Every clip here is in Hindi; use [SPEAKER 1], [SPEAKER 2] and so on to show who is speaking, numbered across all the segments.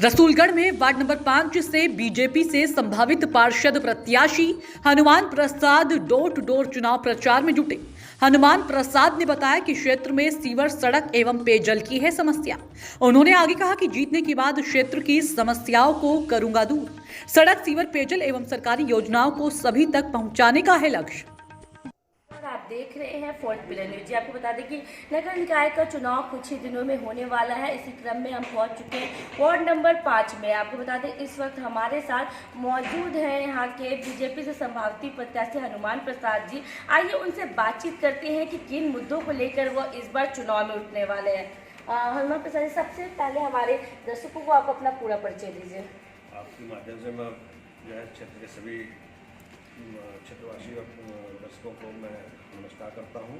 [SPEAKER 1] रसूलगढ़ में वार्ड नंबर 5 से बीजेपी से संभावित पार्षद प्रत्याशी Hanuman Prasad door to door चुनाव प्रचार में जुटे। हनुमान प्रसाद ने बताया कि क्षेत्र में सीवर, सड़क एवं पेयजल की है समस्या। उन्होंने आगे कहा कि जीतने के बाद क्षेत्र की समस्याओं को करूंगा दूर। सड़क, सीवर, पेयजल एवं सरकारी योजनाओं को सभी तक पहुंचाने का है लक्ष्य।
[SPEAKER 2] आप देख रहे हैं फोर्थ पिलर न्यूज जी। आपको बता दें कि नगर निकाय का चुनाव कुछ ही दिनों में होने वाला है। इसी क्रम में हम पहुंच चुके हैं वार्ड नंबर 5 में। आपको बता दें इस वक्त हमारे साथ मौजूद हैं यहाँ के बीजेपी से संभावित प्रत्याशी हनुमान प्रसाद जी। आइए उनसे बातचीत करते हैं कि किन मुद्दों को लेकर वो इस बार चुनाव में उठने वाले हैं। हनुमान प्रसाद जी, सबसे पहले हमारे दर्शकों को आप अपना पूरा परिचय दीजिए।
[SPEAKER 3] आपके माध्यम से मैं जो है क्षेत्र के सभी क्षेत्रवासी और दर्शकों को मैं नमस्कार करता हूं।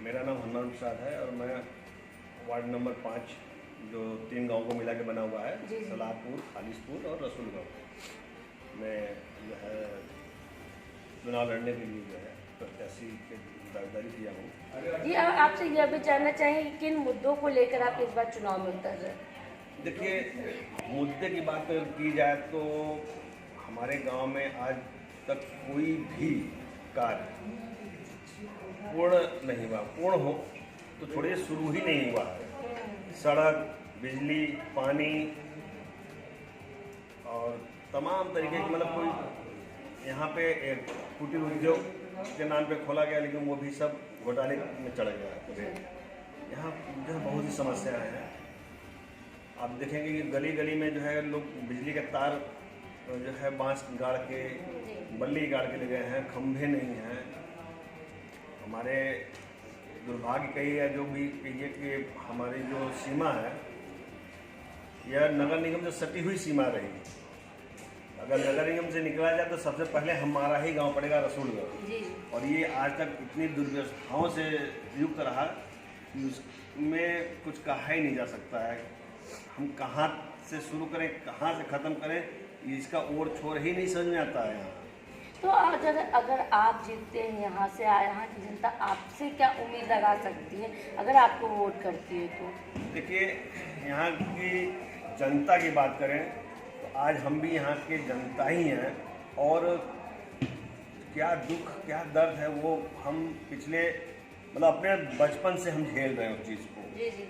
[SPEAKER 3] मेरा नाम हनुमान प्रसाद है और मैं वार्ड नंबर 5 जो 3 गांव को मिला के बना हुआ है, सलारपुर, खालिशपुर और रसूलगढ़ में जो है चुनाव लड़ने के लिए जो है प्रत्याशी की दावेदारी किया हूँ।
[SPEAKER 2] जी, आपसे यह भी जानना चाहिए किन मुद्दों को लेकर आप इस बार चुनाव में उतर रहे हैं।
[SPEAKER 3] देखिए, मुद्दे की बात की जाए तो हमारे गांव में आज तक कोई भी कार्य पूर्ण नहीं हुआ। पूर्ण हो तो थोड़े शुरू ही नहीं हुआ है। सड़क, बिजली, पानी और तमाम तरीके की मतलब कोई यहाँ पे एक कुटीर उद्योग के नाम पे खोला गया, लेकिन वो भी सब घोटाले में चढ़ गया। यहाँ जो है बहुत सी समस्याएं हैं। आप देखेंगे कि गली गली में जो है लोग बिजली के तार जो है बांस गाड़ के, बल्ली गाड़ के ले गए हैं, खंभे नहीं हैं। हमारे दुर्भाग्य कही है जो भी कहिए कि हमारी जो सीमा है यह नगर निगम से सटी हुई सीमा रही। अगर नगर निगम से निकला जाए तो सबसे पहले हमारा ही गांव पड़ेगा रसूलगढ़, और ये आज तक इतनी दुर्व्यवस्थाओं से युक्त रहा कि उसमें कुछ कहा ही नहीं जा सकता है। हम कहाँ से शुरू करें, कहाँ से ख़त्म करें, इसका ओर छोर ही नहीं समझ में आता है यहाँ।
[SPEAKER 2] तो अगर आप जीतते हैं यहाँ से, यहाँ की जनता आपसे क्या उम्मीद लगा सकती है अगर आपको वोट करती है तो? देखिए,
[SPEAKER 3] यहाँ की जनता की बात करें तो आज हम भी यहाँ के जनता ही हैं, और क्या दुख क्या दर्द है वो हम पिछले मतलब अपने बचपन से हम झेल रहे हैं उस चीज़ को।
[SPEAKER 2] जी जी।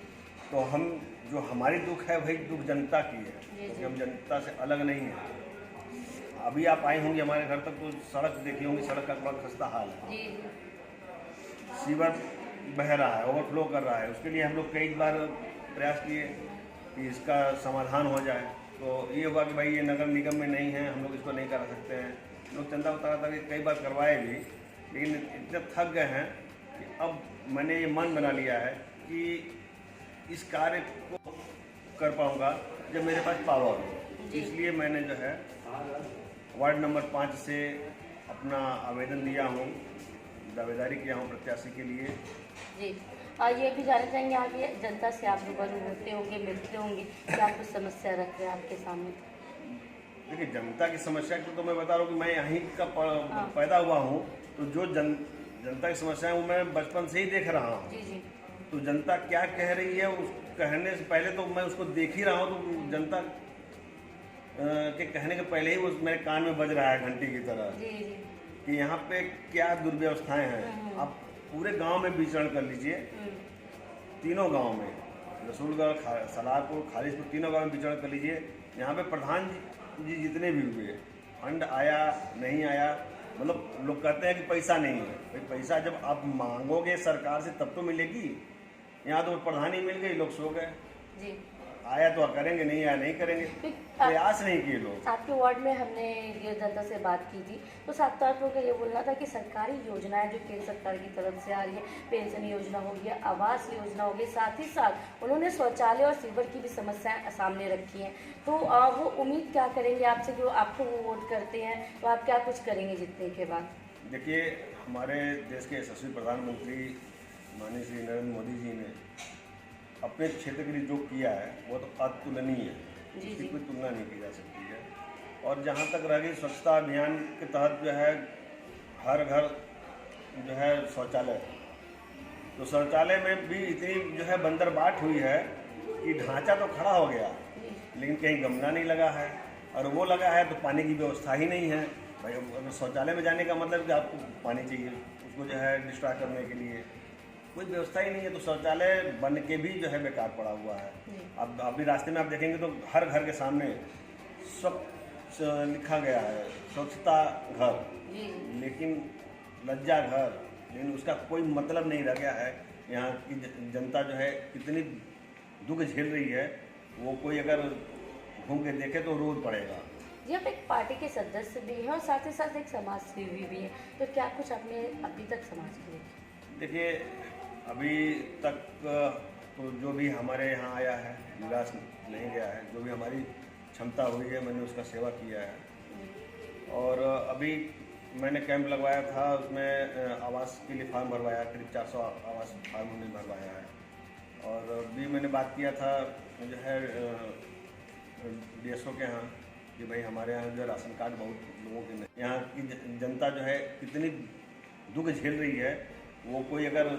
[SPEAKER 3] तो हम जो हमारी दुख है वही दुख जनता की है, क्योंकि हम जनता से अलग नहीं है। अभी आप आई होंगी हमारे घर तक तो सड़क देखी होंगी, सड़क का बड़ा खस्ता हाल है। सीवर बह रहा है, ओवरफ्लो कर रहा है। उसके लिए हम लोग कई बार प्रयास किए कि इसका समाधान हो जाए। तो ये हुआ कि भाई ये नगर निगम में नहीं है, हम लोग इसको नहीं करा सकते हैं। लोग चंदा उतारा कि कई बार करवाए भी, लेकिन इतने थक गए हैं कि अब मैंने ये मन बना लिया है कि इस कार्य को कर पाऊंगा जब मेरे पास पावर हो। इसलिए मैंने जो है वार्ड नंबर 5 से अपना आवेदन दिया हूँ, दावेदारी किया हूँ प्रत्याशी के लिए। जी,
[SPEAKER 2] और ये भी जानना चाहेंगे यहाँ की जनता से आप रूबरू होते होंगे, मिलते होंगे, क्या कुछ समस्या रख रहे हैं आपके सामने?
[SPEAKER 3] देखिए, जनता की समस्या को तो मैं बता रहा हूँ कि मैं यहीं का पैदा हुआ हूँ, तो जो जनता की समस्या है वो मैं बचपन से ही देख रहा हूँ।
[SPEAKER 2] जी जी।
[SPEAKER 3] तो जनता क्या कह रही है उस कहने से पहले तो मैं उसको देख ही रहा हूँ। तो जनता के कहने के पहले ही वो मेरे कान में बज रहा है घंटी की तरह कि यहाँ पे क्या दुर्व्यवस्थाएं हैं। आप पूरे गांव में विचरण कर लीजिए, तीनों गांव में, रसूलगढ़, सलारपुर, खालिशपुर, तीनों गांव में विचरण कर लीजिए। यहाँ पे प्रधान जी जितने भी हुए, फंड आया नहीं आया, मतलब लोग कहते हैं कि पैसा नहीं है। भाई पैसा जब आप मांगोगे सरकार से तब तो मिलेगी। यहाँ तो प्रधान ही मिल गई, लोग सो गए। जी, आया तो करेंगे, नहीं आया नहीं करेंगे, प्रयास नहीं किए लोग।
[SPEAKER 2] आपके वार्ड में हमने ये जनता से बात की थी, तो साफ तौर पर ये बोलना था कि सरकारी योजनाएं जो केंद्र सरकार की तरफ से आ रही है, पेंशन योजना हो गया, आवास योजना हो गई, साथ ही साथ उन्होंने शौचालय और सीवर की भी समस्याएं सामने रखी हैं। तो वो उम्मीद क्या करेंगे आपसे, जो आपको वो वोट करते हैं, तो आप क्या कुछ करेंगे जीतने के बाद?
[SPEAKER 3] देखिए, हमारे देश के यशस्वी प्रधानमंत्री माननीय श्री नरेंद्र मोदी जी ने अपने क्षेत्र के लिए जो किया है वो तो अतुलनीय है, इसकी कोई तुलना नहीं की जा सकती है। और जहाँ तक रह गई स्वच्छता अभियान के तहत जो है हर घर जो है शौचालय, तो शौचालय में भी इतनी जो है बंदरबाट हुई है कि ढांचा तो खड़ा हो गया, लेकिन कहीं गमला नहीं लगा है, और वो लगा है तो पानी की व्यवस्था ही नहीं है। भाई अगर शौचालय में जाने का मतलब कि आपको पानी चाहिए, उसको जो है डिस्ट्रॉय करने के लिए कोई व्यवस्था ही नहीं है, तो शौचालय बन के भी जो है बेकार पड़ा हुआ है। अब अभी रास्ते में आप देखेंगे तो हर घर के सामने स्वच्छ लिखा गया है, स्वच्छता घर, लेकिन लज्जा घर, लेकिन उसका कोई मतलब नहीं रह गया है। यहाँ की जनता जो है कितनी दुख झेल रही है, वो कोई अगर घूम के देखे तो रोज पड़ेगा।
[SPEAKER 2] जी, आप एक पार्टी के सदस्य भी हैं और साथ ही साथ एक समाज सेवी भी हैं, तो क्या कुछ आपने अभी तक समाज के लिए?
[SPEAKER 3] देखिए, अभी तक तो जो भी हमारे यहाँ आया है निराश नहीं गया है, जो भी हमारी क्षमता हुई है मैंने उसका सेवा किया है। और अभी मैंने कैंप लगवाया था, उसमें आवास के लिए फार्म भरवाया, करीब 400 आवास फार्म हमने भरवाया है। और अभी मैंने बात किया था जो है DSO के यहाँ कि भाई हमारे यहाँ जो राशन कार्ड बहुत लोगों के नहीं, यहाँ की जनता जो है कितनी दुख झेल रही है, वो कोई अगर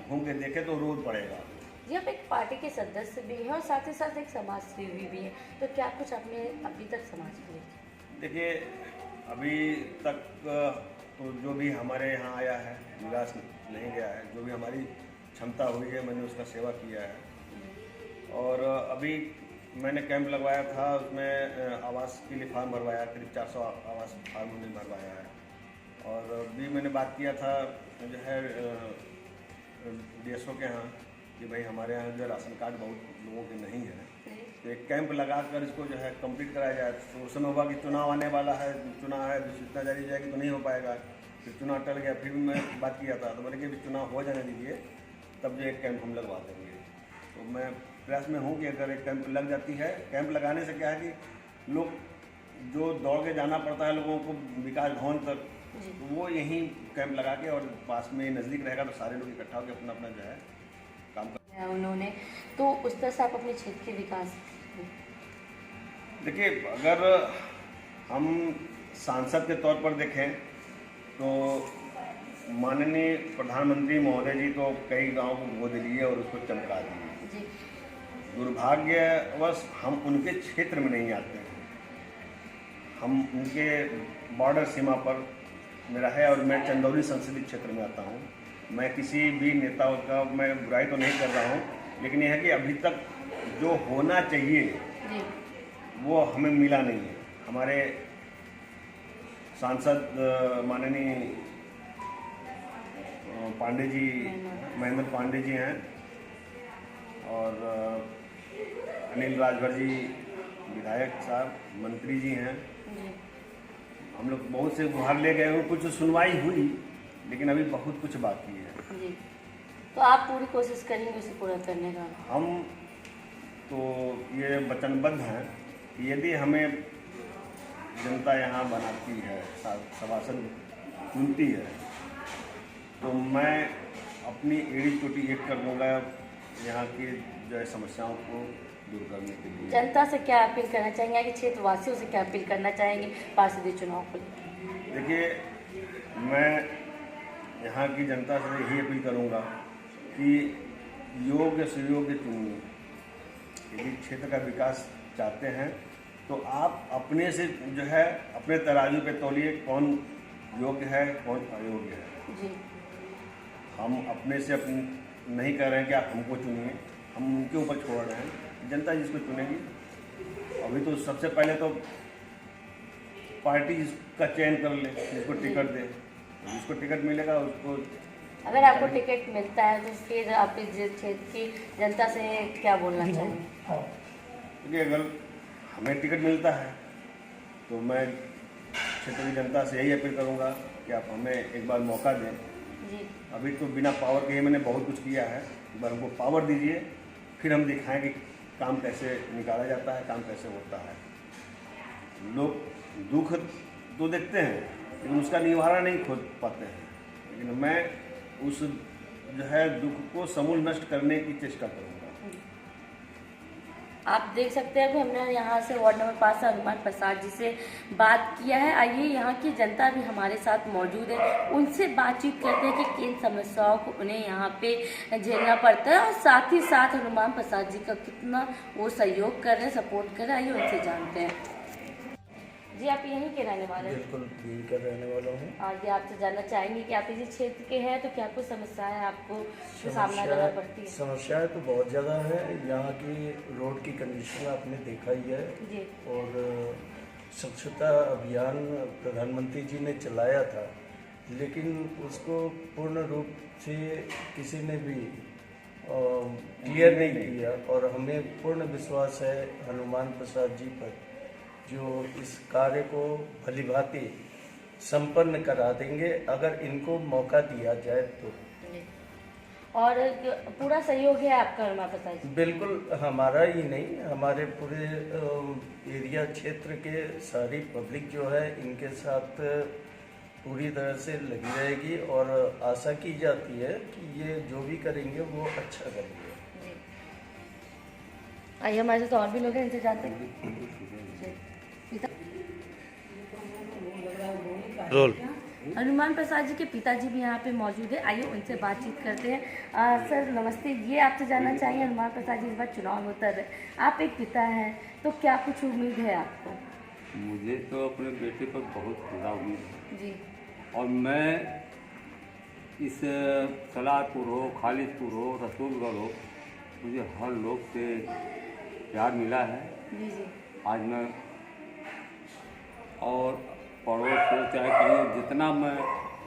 [SPEAKER 3] घूम के देखे तो रोज पड़ेगा।
[SPEAKER 2] जी, आप एक पार्टी के सदस्य भी हैं और साथ ही साथ एक समाज सेवी भी हैं, तो क्या कुछ आपने अभी तक समाज के लिए?
[SPEAKER 3] देखिए, अभी तक तो जो भी हमारे यहाँ आया है निराश नहीं गया है, जो भी हमारी क्षमता हुई है मैंने उसका सेवा किया है। और अभी मैंने कैंप लगवाया था, उसमें आवास के लिए फार्म भरवाया, करीब 400 आवास फार्म हमने भरवाया है। और अभी मैंने बात किया था जो है DSO के यहाँ कि भाई हमारे यहाँ जो राशन कार्ड बहुत लोगों के नहीं है, तो एक कैंप लगा कर इसको जो है कंप्लीट कराया जाए। तो उस समय हुआ कि चुनाव आने वाला है, चुनाव है, सूचना जारी जाएगी तो नहीं हो पाएगा, फिर चुनाव टल गया। फिर भी मैं बात किया था तो मैंने कि चुनाव हो जाने दीजिए, तब जो एक कैंप हम लगवा देंगे। तो मैं प्रयास में हूँ कि अगर एक कैंप लग जाती है, कैंप लगाने से क्या है कि लोग जो दौड़ के जाना पड़ता है लोगों को विकास भवन तक, तो वो यहीं कैंप लगा के और पास में नज़दीक रहेगा तो सारे लोग इकट्ठा होकर अपना अपना जो है काम कर
[SPEAKER 2] उन्होंने, तो उस तरह से आप अपने क्षेत्र के विकास?
[SPEAKER 3] देखिए, अगर हम सांसद के तौर पर देखें तो माननीय प्रधानमंत्री महोदय जी तो कई गांव को गोद लिए और उसको चमका दिए। दुर्भाग्यवश हम उनके क्षेत्र में नहीं आते हैं, हम उनके बॉर्डर सीमा पर मेरा है और मैं चंदौली संसदीय क्षेत्र में आता हूँ। मैं किसी भी नेता का मैं बुराई तो नहीं कर रहा हूँ, लेकिन यह है कि अभी तक जो होना चाहिए वो हमें मिला नहीं है। हमारे सांसद माननीय पांडे जी, महेंद्र पांडे जी हैं, और अनिल राजभर जी विधायक साहब, मंत्री जी हैं। हम लोग बहुत से गुहार ले गए हैं, कुछ सुनवाई हुई, लेकिन अभी बहुत कुछ बाकी है।
[SPEAKER 2] जी, तो आप पूरी कोशिश करेंगे उसे पूरा करने का?
[SPEAKER 3] हम तो ये वचनबद्ध हैं कि यदि हमें जनता यहाँ बनाती है, सभासद चुनती है, तो मैं अपनी एड़ी चोटी एक कर दूँगा यहाँ की जो है समस्याओं को दूर करने के लिए।
[SPEAKER 2] जनता से क्या अपील करना चाहेंगे, कि क्षेत्र वासियों से क्या अपील करना चाहेंगे पार्षदीय चुनाव को?
[SPEAKER 3] देखिए, मैं यहाँ की जनता से यही अपील करूँगा कि योग्य सुयोग्य चुनिए। यदि क्षेत्र का विकास चाहते हैं तो आप अपने से जो है अपने तराजू पे तौलिए कौन योग्य है कौन अयोग्य है।
[SPEAKER 2] जी,
[SPEAKER 3] हम अपने से नहीं कह रहे हैं कि आप हमको चुनिए, हम उनके ऊपर छोड़ रहे हैं, जनता जिसको चुनेगी। अभी तो सबसे पहले तो पार्टी जिसका चयन कर ले, जिसको टिकट दे, जिसको टिकट मिलेगा उसको।
[SPEAKER 2] अगर आपको टिकट मिलता है तो फिर आप इस क्षेत्र की जनता से क्या बोलना चाहेंगे?
[SPEAKER 3] क्योंकि अगर हमें टिकट मिलता है तो मैं क्षेत्र की जनता से यही अपील करूंगा कि आप हमें एक बार मौका दें।
[SPEAKER 2] जी,
[SPEAKER 3] अभी तो बिना पावर के ही मैंने बहुत कुछ किया है, एक बार हमको पावर दीजिए, फिर हम दिखाएं कि काम कैसे निकाला जाता है, काम कैसे होता है। लोग दुख तो देखते हैं लेकिन उसका निवारण नहीं खोज पाते हैं, लेकिन मैं उस जो है दुख को समूल नष्ट करने की चेष्टा करूँगा।
[SPEAKER 2] आप देख सकते हैं कि हमने यहाँ से वार्ड नंबर 5 से हनुमान प्रसाद जी से बात किया है। आइए यहाँ की जनता भी हमारे साथ मौजूद है, उनसे बातचीत करते हैं कि किन समस्याओं को उन्हें यहाँ पे झेलना पड़ता है और साथ ही साथ हनुमान प्रसाद जी का कितना वो सहयोग कर रहे हैं, सपोर्ट कर रहे हैं। आइए उनसे जानते हैं। जी आप यहीं के रहने वाले हैं?
[SPEAKER 4] बिल्कुल यहीं का रहने वाला हूँ।
[SPEAKER 2] आगे आपसे जानना चाहेंगे कि आप इसी क्षेत्र के हैं तो क्या कुछ समस्याएं आपको सामना करना पड़ती है?
[SPEAKER 4] समस्याएं तो बहुत ज़्यादा है। यहाँ की रोड की कंडीशन आपने देखा ही है।
[SPEAKER 2] जी।
[SPEAKER 4] और स्वच्छता अभियान प्रधानमंत्री जी ने चलाया था, लेकिन उसको पूर्ण रूप से किसी ने भी क्लियर नहीं किया। और हमें पूर्ण विश्वास है हनुमान प्रसाद जी पर, जो इस कार्य को भलीभांति संपन्न करा देंगे अगर इनको मौका दिया जाए तो।
[SPEAKER 2] और पूरा सहयोग है आपका हनुमान प्रसाद जी?
[SPEAKER 4] बिल्कुल, हमारा ही नहीं, हमारे पूरे एरिया क्षेत्र के सारी पब्लिक जो है इनके साथ पूरी तरह से लगी रहेगी। और आशा की जाती है कि ये जो भी करेंगे वो अच्छा करेंगे।
[SPEAKER 2] आइए हमारे साथ और भी लोग हैं, इनसे जानते हैं।
[SPEAKER 5] रोल
[SPEAKER 2] हनुमान प्रसाद जी के पिताजी भी यहाँ पे मौजूद है, आइए उनसे बातचीत करते हैं। सर नमस्ते, ये आपसे जानना चाहिए हनुमान प्रसाद जी इस बार चुनाव में उतर रहे, आप एक पिता हैं तो क्या कुछ उम्मीद है आपको?
[SPEAKER 6] मुझे तो अपने बेटे पर बहुत खुदा उम्मीद है
[SPEAKER 2] जी।
[SPEAKER 6] और मैं इस सलारपुर हो, खालिदपुर हो, रसूलगढ़ हो, मुझे हर लोग से प्यार मिला है।
[SPEAKER 2] जी जी।
[SPEAKER 6] आज मैं और पड़ोस से चाहे कहीं जितना मैं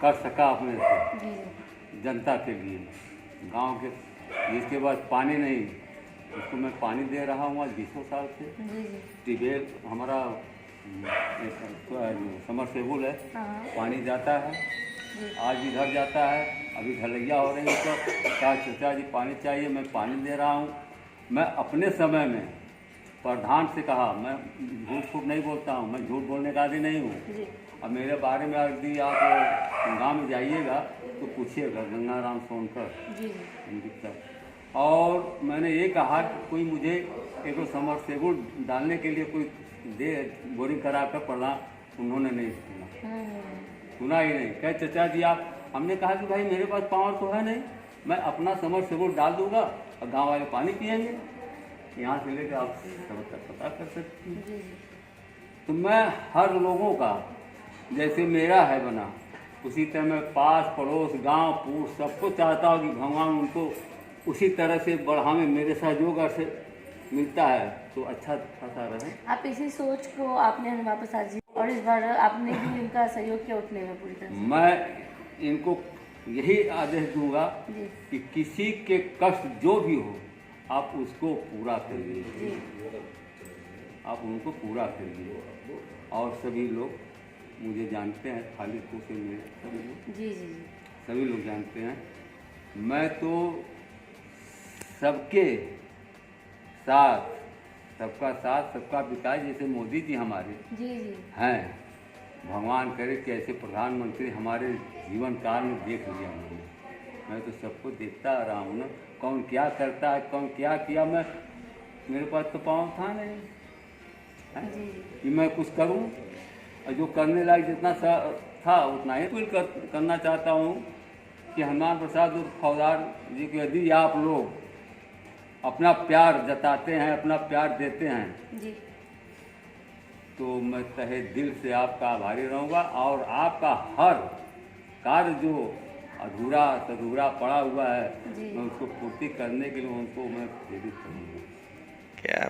[SPEAKER 6] कर सका अपने से
[SPEAKER 2] जी जी।
[SPEAKER 6] जनता के लिए, गांव के जिसके पास पानी नहीं उसको मैं पानी दे रहा हूँ आज 20 साल से।
[SPEAKER 2] जी जी।
[SPEAKER 6] ट्यूबवेल हमारा समरसेबुल है,
[SPEAKER 2] हाँ।
[SPEAKER 6] पानी जाता है, आज इधर जाता है, अभी ढलैया हो रही है तो क्या चाचा जी पानी चाहिए, मैं पानी दे रहा हूँ। मैं अपने समय में प्रधान से कहा, मैं झूठ फूट नहीं बोलता हूँ, मैं झूठ बोलने का आदि नहीं हूँ। अब मेरे बारे में यदि आप गाँव में जाइएगा तो पूछिएगा गंगाराम सोनकर
[SPEAKER 2] जी
[SPEAKER 6] जी। और मैंने ये कहा कि कोई मुझे एक समरसेबुल डालने के लिए कोई दे, बोरिंग करा कर पड़ा, उन्होंने नहीं सुना ही नहीं। कहे चाचा जी आप, हमने कहा कि भाई मेरे पास पावर तो है नहीं, मैं अपना समरसेबुल डाल दूंगा और गांव वाले पानी पिएंगे। यहाँ से लेकर आप सब तक पता कर सकती हैं। तो मैं हर लोगों का जैसे मेरा है बना, उसी तरह मैं पास पड़ोस गांव पूर सबको चाहता हूँ कि भगवान उनको उसी तरह से बढ़ावे, मेरे सहयोग से मिलता है तो अच्छा खासा रहे।
[SPEAKER 2] आप इसी सोच को आपने हनुमान प्रसाद जी और इस बार आपने भी इनका सहयोग किया उठने में पूरी तरह से?
[SPEAKER 6] मैं इनको यही आदेश दूंगा कि किसी के कष्ट जो भी हो आप उसको पूरा करिए, आप उनको पूरा करिए। और सभी लोग मुझे जानते हैं, खालिदपुर से मेरे सभी लोग
[SPEAKER 2] जी जी जी
[SPEAKER 6] सभी लोग जानते हैं। मैं तो सबके साथ, सबका साथ सबका विकास, जैसे मोदी जी हमारे
[SPEAKER 2] जी जी
[SPEAKER 6] हैं, भगवान करे कि ऐसे प्रधानमंत्री हमारे जीवन काल में देख लिया हमने। मैं तो सबको देखता आ रहा हूँ ना, कौन क्या करता है, कौन क्या किया। मैं मेरे पास तो पाँव था नहीं कि मैं कुछ करूं, और जो करने लायक जितना था उतना ही करना चाहता हूं कि हनुमान प्रसाद उर्फ फौजदार जी को यदि आप लोग अपना प्यार जताते हैं, अपना प्यार देते हैं
[SPEAKER 2] जी,
[SPEAKER 6] तो मैं तहे दिल से आपका आभारी रहूँगा। और आपका हर कार्य जो अधूरा पड़ा हुआ है, मैं उसको पूर्ति करने के लिए उनको मैं प्रेरित करूँगा।
[SPEAKER 5] क्या